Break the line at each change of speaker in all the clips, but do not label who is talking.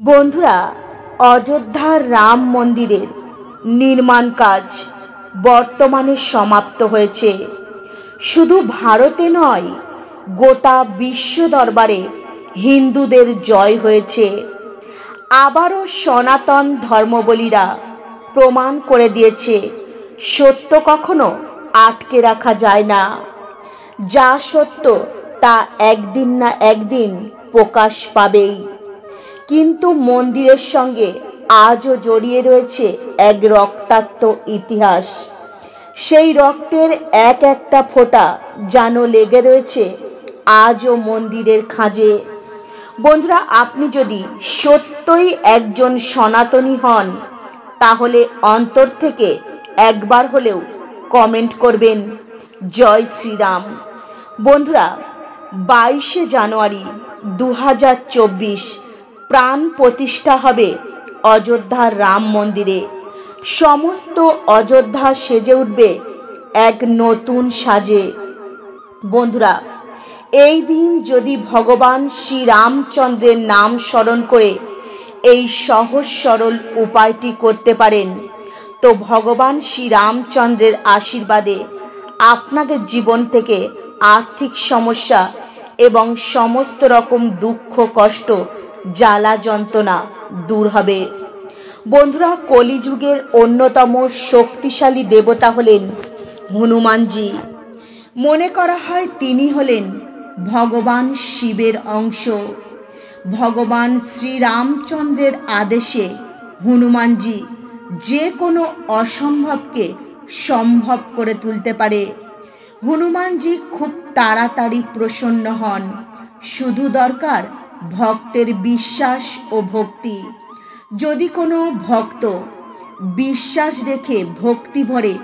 বন্ধুরা, অযোধ্যার রাম মন্দিরের নির্মাণ কাজ বর্তমানে সমাপ্ত হয়েছে। শুধু ভারতে নয়, গোটা বিশ্ব দরবারে হিন্দুদের জয় হয়েছে। আবারও সনাতন ধর্মাবলম্বীরা প্রমাণ করে দিয়েছে, সত্য কখনো আটকে রাখা যায় না। যা সত্য তা একদিন না একদিন প্রকাশ পাবেই। কিন্তু মন্দিরের সঙ্গে আজও জড়িয়ে রয়েছে এক রক্তাক্ত ইতিহাস। সেই রক্তের এক একটা ফোঁটা যেন লেগে রয়েছে আজও মন্দিরের খাঁজে। বন্ধুরা, আপনি যদি সত্যই একজন সনাতনী হন, তাহলে অন্তর থেকে একবার হলেও কমেন্ট করবেন জয় শ্রীরাম। বন্ধুরা, 22শে জানুয়ারি 2024 প্রাণ প্রতিষ্ঠা হবে অযোধ্যার রাম মন্দিরে। সমস্ত অযোধ্যা সেজে উঠবে এক নতুন সাজে। বন্ধুরা, এই দিন যদি ভগবান শ্রীরামচন্দ্রের নাম স্মরণ করে এই সহজ সরল উপায়টি করতে পারেন, তো ভগবান শ্রীরামচন্দ্রের আশীর্বাদে আপনাদের জীবন থেকে আর্থিক সমস্যা এবং সমস্ত রকম দুঃখ কষ্ট জ্বালা যন্ত্রণা দূর হবে। বন্ধুরা, কলিযুগের অন্যতম শক্তিশালী দেবতা হলেন হনুমানজি। মনে করা হয় তিনি হলেন ভগবান শিবের অংশ। ভগবান শ্রীরামচন্দ্রের আদেশে হনুমানজি যে কোনো অসম্ভবকে সম্ভব করে তুলতে পারে। হনুমানজি খুব তাড়াতাড়ি প্রসন্ন হন। শুধু দরকার ভক্তের বিশ্বাস ও ভক্তি। যদি কোনো ভক্ত বিশ্বাস রেখে ভক্তি ভরে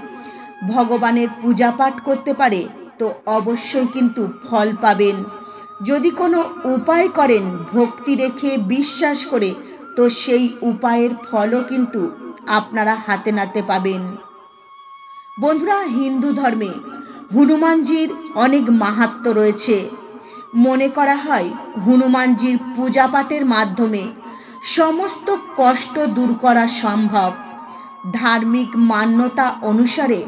ভগবানের পূজা পাঠ করতে পারে, তো অবশ্যই কিন্তু ফল পাবেন। যদি কোনো উপায় করেন ভক্তি রেখে বিশ্বাস করে, তো সেই উপায়ের ফলও কিন্তু আপনারা হাতে নাতে পাবেন। বন্ধুরা, হিন্দু ধর্মে হনুমানজির অনেক মাহাত্ম্য রয়েছে। মনে করা হয় হনুমানজির পূজা পাঠের মাধ্যমে সমস্ত কষ্ট দূর করা সম্ভব। ধার্মিক মান্যতা অনুসারে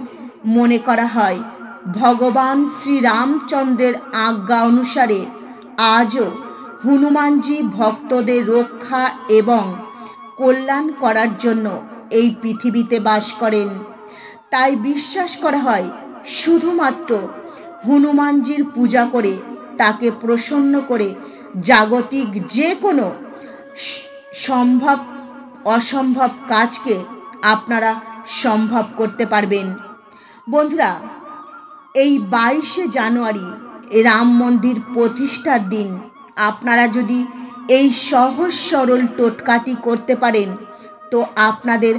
মনে করা হয় ভগবান শ্রীরামচন্দ্রের আজ্ঞা অনুসারে আজও হনুমানজি ভক্তদের রক্ষা এবং কল্যাণ করার জন্য এই পৃথিবীতে বাস করেন। তাই বিশ্বাস করা হয় শুধুমাত্র হনুমানজির পূজা করে, তাকে প্রসন্ন করে জাগতিক যে কোনো সম্ভব অসম্ভব কাজকে আপনারা সম্ভব করতে পারবেন। বন্ধুরা, এই 22শে জানুয়ারি রাম মন্দির প্রতিষ্ঠার দিন আপনারা যদি এই সহজ সরল টোটকাটি করতে পারেন, তো আপনাদের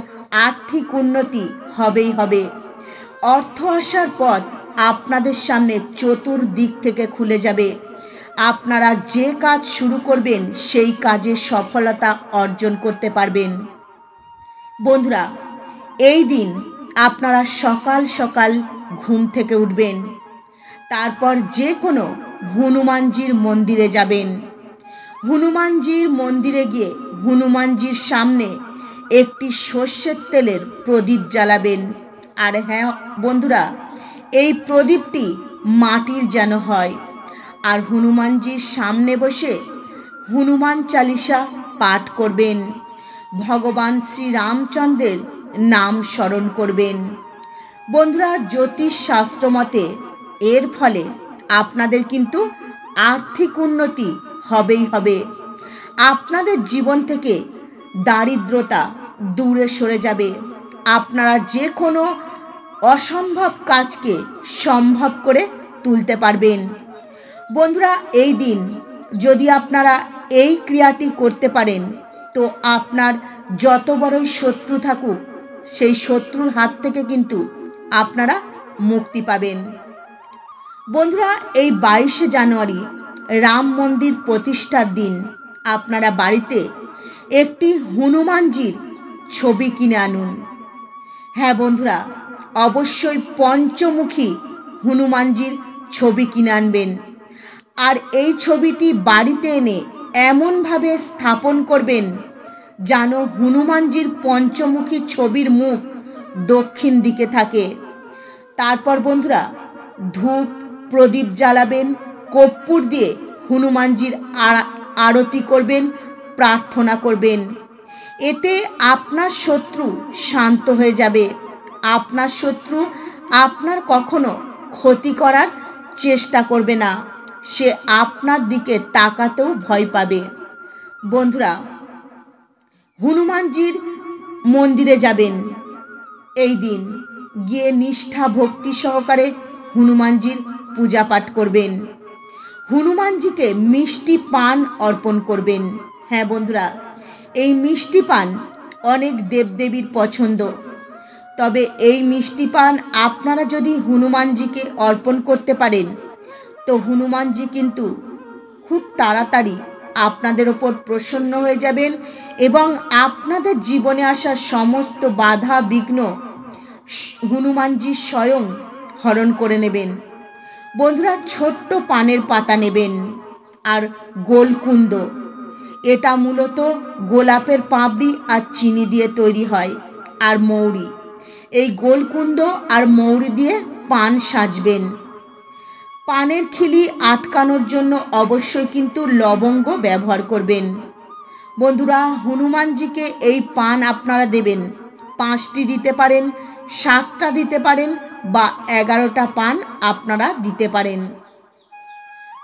আর্থিক উন্নতি হবেই হবে। অর্থ আসার পথ আপনাদের সামনে চতুর্দিক থেকে খুলে যাবে। আপনারা যে কাজ শুরু করবেন সেই কাজে সফলতা অর্জন করতে পারবেন। বন্ধুরা, এই দিন আপনারা সকাল সকাল ঘুম থেকে উঠবেন, তারপর যে কোনো হনুমানজির মন্দিরে যাবেন। হনুমানজির মন্দিরে গিয়ে হনুমানজির সামনে একটি সর্ষের তেলের প্রদীপ জ্বালাবেন। আর হ্যাঁ বন্ধুরা, এই প্রদীপটি মাটির যেন হয়। আর হনুমানজির সামনে বসে হনুমান চালিসা পাঠ করবেন। ভগবান শ্রীরামচন্দ্রের নাম স্মরণ করবেন। বন্ধুরা, জ্যোতিষ শাস্ত্র মতে এর ফলে আপনাদের কিন্তু আর্থিক উন্নতি হবেই হবে। আপনাদের জীবন থেকে দারিদ্রতা দূরে সরে যাবে। আপনারা যে কোনো অসম্ভব কাজকে সম্ভব করে তুলতে পারবেন। বন্ধুরা, এই দিন যদি আপনারা এই ক্রিয়াটি করতে পারেন, তো আপনার যত বড়ই শত্রু থাকুক, সেই শত্রুর হাত থেকে কিন্তু আপনারা মুক্তি পাবেন। বন্ধুরা, এই 22শে জানুয়ারি রাম মন্দির প্রতিষ্ঠার দিন আপনারা বাড়িতে একটি হনুমানজির ছবি কিনে আনুন। হ্যাঁ বন্ধুরা, অবশ্যই পঞ্চমুখী হনুমানজির ছবি কিনে আনবেন। আর এই ছবিটি বাড়িতে এনে এমনভাবে স্থাপন করবেন যেন হনুমানজির পঞ্চমুখী ছবির মুখ দক্ষিণ দিকে থাকে। তারপর বন্ধুরা ধূপ প্রদীপ জ্বালাবেন, কর্পূর দিয়ে হনুমানজির আরতি করবেন, প্রার্থনা করবেন। এতে আপনার শত্রু শান্ত হয়ে যাবে। আপনার শত্রু আপনার কখনো ক্ষতি করার চেষ্টা করবে না, সে আপনার দিকে তাকাতেও ভয় পাবে। বন্ধুরা হনুমানজির মন্দিরে যাবেন, এই দিন গিয়ে নিষ্ঠা ভক্তি সহকারে হনুমানজির পূজা পাঠ করবেন। হনুমানজিকে মিষ্টি পান অর্পণ করবেন। হ্যাঁ বন্ধুরা, এই মিষ্টি পান অনেক দেবদেবীর পছন্দ। তবে এই মিষ্টি পান আপনারা যদি হনুমানজিকে অর্পণ করতে পারেন তো হনুমানজি কিন্তু খুব তাড়াতাড়ি আপনাদের ওপর প্রসন্ন হয়ে যাবেন এবং আপনাদের জীবনে আসা সমস্ত বাধা বিঘ্ন হনুমানজি স্বয়ং হরণ করে নেবেন। বন্ধুরা ছোট্ট পানের পাতা নেবেন আর গোলকুন্দ, এটা মূলত গোলাপের পাপড়ি আর চিনি দিয়ে তৈরি হয়, আর মৌরি। এই গোলকুন্দ আর মৌরি দিয়ে পান সাজবেন। পানের খিলি আটকানোর জন্য অবশ্যই কিন্তু লবঙ্গ ব্যবহার করবেন। বন্ধুরা হনুমানজিকে এই পান আপনারা দেবেন, 5টি দিতে পারেন, 7টা দিতে পারেন বা 11টা পান আপনারা দিতে পারেন।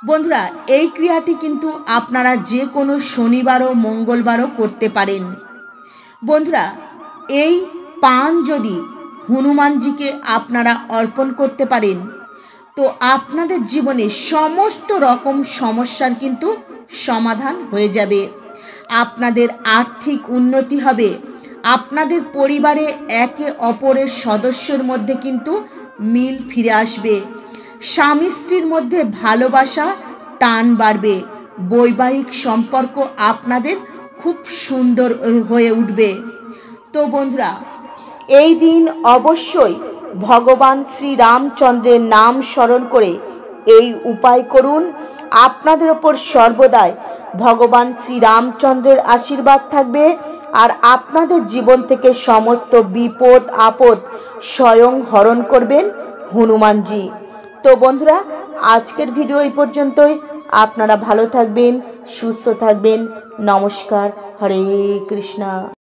বন্ধুরা এই ক্রিয়াটি কিন্তু আপনারা যে কোনো শনিবার ও মঙ্গলবারও করতে পারেন। বন্ধুরা এই পান যদি হনুমানজিকে আপনারা অর্পণ করতে পারেন তো আপনাদের জীবনে সমস্ত রকম সমস্যার কিন্তু সমাধান হয়ে যাবে। আপনাদের আর্থিক উন্নতি হবে, আপনাদের পরিবারে একে অপরের সদস্যের মধ্যে কিন্তু মিল ফিরে আসবে, স্বামী স্ত্রীর মধ্যে ভালোবাসা টান বাড়বে, বৈবাহিক সম্পর্ক আপনাদের খুব সুন্দর হয়ে উঠবে। তো বন্ধুরা এই দিন অবশ্যই ভগবান শ্রীরামচন্দ্রের নাম স্মরণ করে এই উপায় করুন। আপনাদের ওপর সর্বদাই ভগবান শ্রীরামচন্দ্রের আশীর্বাদ থাকবে আর আপনাদের জীবন থেকে সমস্ত বিপদ আপদ স্বয়ং হরণ করবেন হনুমানজি। তো বন্ধুরা আজকের ভিডিও এই পর্যন্তই। আপনারা ভালো থাকবেন, সুস্থ থাকবেন। নমস্কার, হরে কৃষ্ণা।